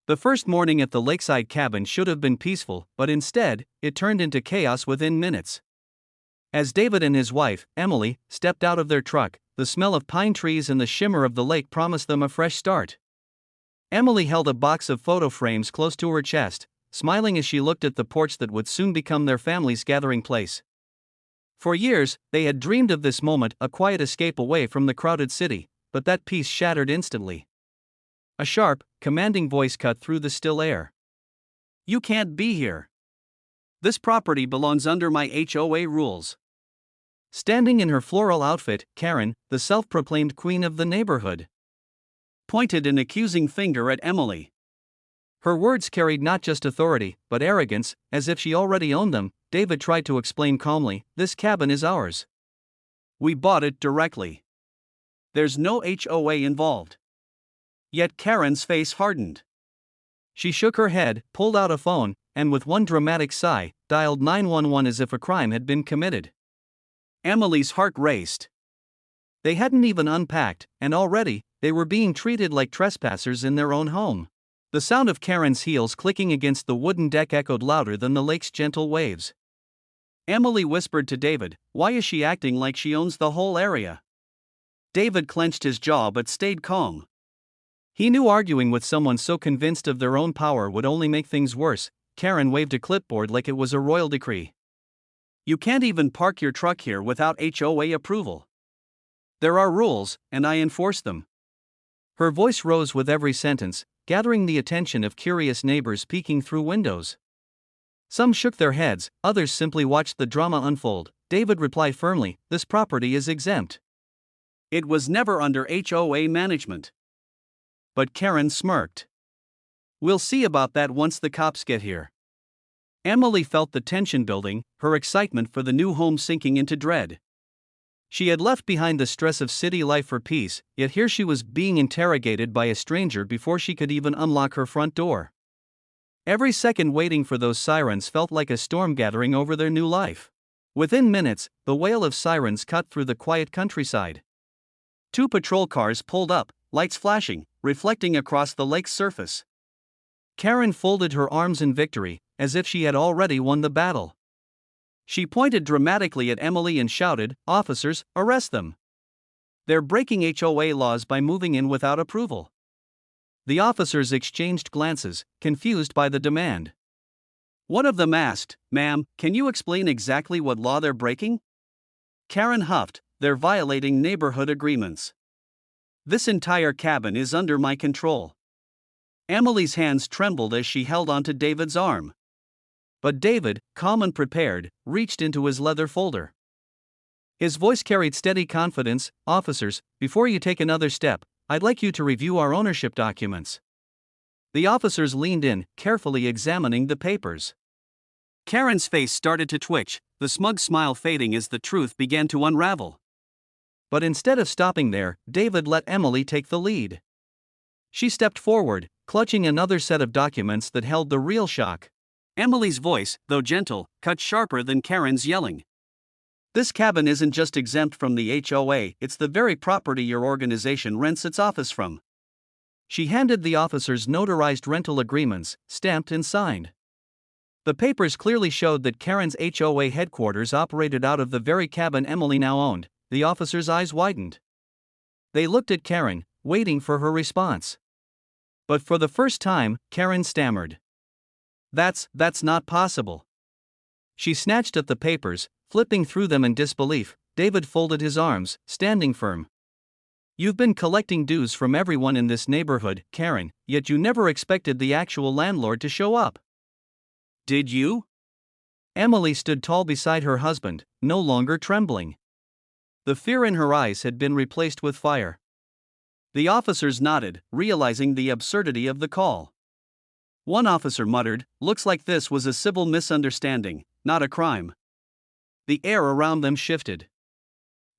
The first morning at the lakeside cabin should have been peaceful, but instead, it turned into chaos within minutes. As David and his wife, Emily, stepped out of their truck, the smell of pine trees and the shimmer of the lake promised them a fresh start. Emily held a box of photo frames close to her chest, smiling as she looked at the porch that would soon become their family's gathering place. For years, they had dreamed of this moment, a quiet escape away from the crowded city, but that peace shattered instantly. A sharp, commanding voice cut through the still air. "You can't be here. This property belongs under my HOA rules." Standing in her floral outfit, Karen, the self-proclaimed queen of the neighborhood, pointed an accusing finger at Emily. Her words carried not just authority, but arrogance, as if she already owned them. David tried to explain calmly, "This cabin is ours. We bought it directly. There's no HOA involved." Yet Karen's face hardened. She shook her head, pulled out a phone, and with one dramatic sigh, dialed 911 as if a crime had been committed. Emily's heart raced. They hadn't even unpacked, and already, they were being treated like trespassers in their own home. The sound of Karen's heels clicking against the wooden deck echoed louder than the lake's gentle waves. Emily whispered to David, "Why is she acting like she owns the whole area?" David clenched his jaw but stayed calm. He knew arguing with someone so convinced of their own power would only make things worse. Karen waved a clipboard like it was a royal decree. "You can't even park your truck here without HOA approval. There are rules, and I enforce them." Her voice rose with every sentence, gathering the attention of curious neighbors peeking through windows. Some shook their heads, others simply watched the drama unfold. David replied firmly, "This property is exempt. It was never under HOA management." But Karen smirked. "We'll see about that once the cops get here." Emily felt the tension building, her excitement for the new home sinking into dread. She had left behind the stress of city life for peace, yet here she was being interrogated by a stranger before she could even unlock her front door. Every second waiting for those sirens felt like a storm gathering over their new life. Within minutes, the wail of sirens cut through the quiet countryside. 2 patrol cars pulled up, lights flashing, reflecting across the lake's surface. Karen folded her arms in victory, as if she had already won the battle. She pointed dramatically at Emily and shouted, "Officers, arrest them. They're breaking HOA laws by moving in without approval." The officers exchanged glances, confused by the demand. One of them asked, "Ma'am, can you explain exactly what law they're breaking?" Karen huffed, "They're violating neighborhood agreements. This entire cabin is under my control." Emily's hands trembled as she held onto David's arm. But David, calm and prepared, reached into his leather folder. His voice carried steady confidence, "Officers, before you take another step, I'd like you to review our ownership documents." The officers leaned in, carefully examining the papers. Karen's face started to twitch, the smug smile fading as the truth began to unravel. But instead of stopping there, David let Emily take the lead. She stepped forward, clutching another set of documents that held the real shock. Emily's voice, though gentle, cut sharper than Karen's yelling. "This cabin isn't just exempt from the HOA, it's the very property your organization rents its office from." She handed the officers notarized rental agreements, stamped and signed. The papers clearly showed that Karen's HOA headquarters operated out of the very cabin Emily now owned. The officers' eyes widened. They looked at Karen, waiting for her response. But for the first time, Karen stammered. That's not possible." She snatched at the papers, flipping through them in disbelief. David folded his arms, standing firm. "You've been collecting dues from everyone in this neighborhood, Karen, yet you never expected the actual landlord to show up. Did you?" Emily stood tall beside her husband, no longer trembling. The fear in her eyes had been replaced with fire. The officers nodded, realizing the absurdity of the call. One officer muttered, "Looks like this was a civil misunderstanding, not a crime." The air around them shifted.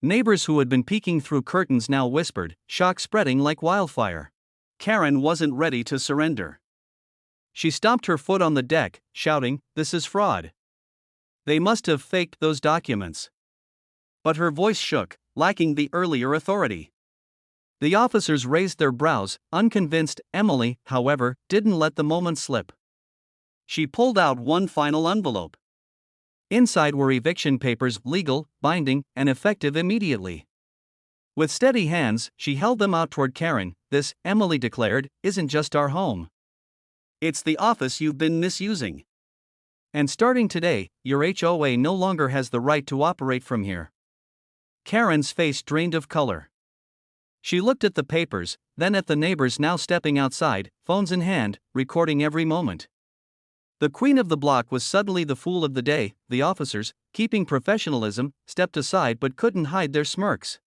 Neighbors who had been peeking through curtains now whispered, shock spreading like wildfire. Karen wasn't ready to surrender. She stomped her foot on the deck, shouting, "This is fraud. They must have faked those documents." But her voice shook, lacking the earlier authority. The officers raised their brows, unconvinced. Emily, however, didn't let the moment slip. She pulled out one final envelope. Inside were eviction papers, legal, binding, and effective immediately. With steady hands, she held them out toward Karen. "This," Emily declared, "isn't just our home. It's the office you've been misusing. And starting today, your HOA no longer has the right to operate from here." Karen's face drained of color. She looked at the papers, then at the neighbors now stepping outside, phones in hand, recording every moment. The queen of the block was suddenly the fool of the day. The officers, keeping professionalism, stepped aside but couldn't hide their smirks.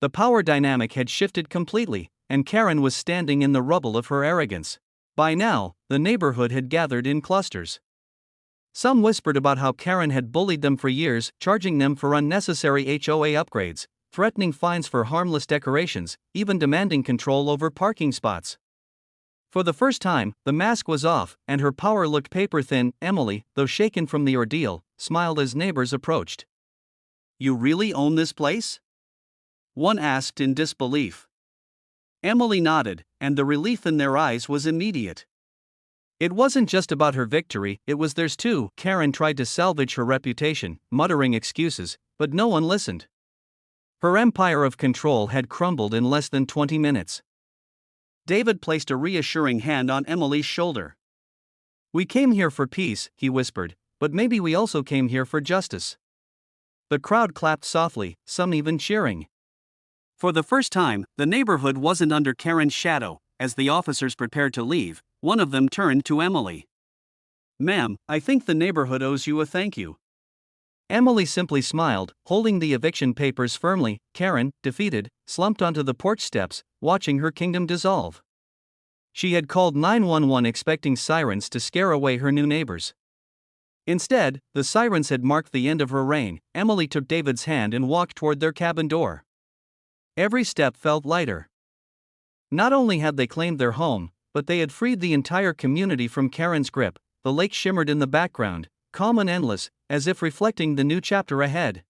The power dynamic had shifted completely, and Karen was standing in the rubble of her arrogance. By now, the neighborhood had gathered in clusters. Some whispered about how Karen had bullied them for years, charging them for unnecessary HOA upgrades, threatening fines for harmless decorations, even demanding control over parking spots. For the first time, the mask was off, and her power looked paper-thin. Emily, though shaken from the ordeal, smiled as neighbors approached. "You really own this place?" one asked in disbelief. Emily nodded, and the relief in their eyes was immediate. It wasn't just about her victory, it was theirs too. Karen tried to salvage her reputation, muttering excuses, but no one listened. Her empire of control had crumbled in less than 20 minutes. David placed a reassuring hand on Emily's shoulder. "We came here for peace," he whispered, "but maybe we also came here for justice." The crowd clapped softly, some even cheering. For the first time, the neighborhood wasn't under Karen's shadow. As the officers prepared to leave, one of them turned to Emily. "Ma'am, I think the neighborhood owes you a thank you." Emily simply smiled, holding the eviction papers firmly. Karen, defeated, slumped onto the porch steps, watching her kingdom dissolve. She had called 911 expecting sirens to scare away her new neighbors. Instead, the sirens had marked the end of her reign. Emily took David's hand and walked toward their cabin door. Every step felt lighter. Not only had they claimed their home, but they had freed the entire community from Karen's grip. The lake shimmered in the background, calm and endless, as if reflecting the new chapter ahead.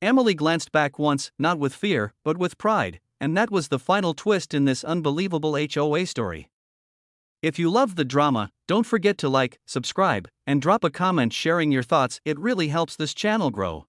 Emily glanced back once, not with fear, but with pride, and that was the final twist in this unbelievable HOA story. If you loved the drama, don't forget to like, subscribe, and drop a comment sharing your thoughts. It really helps this channel grow.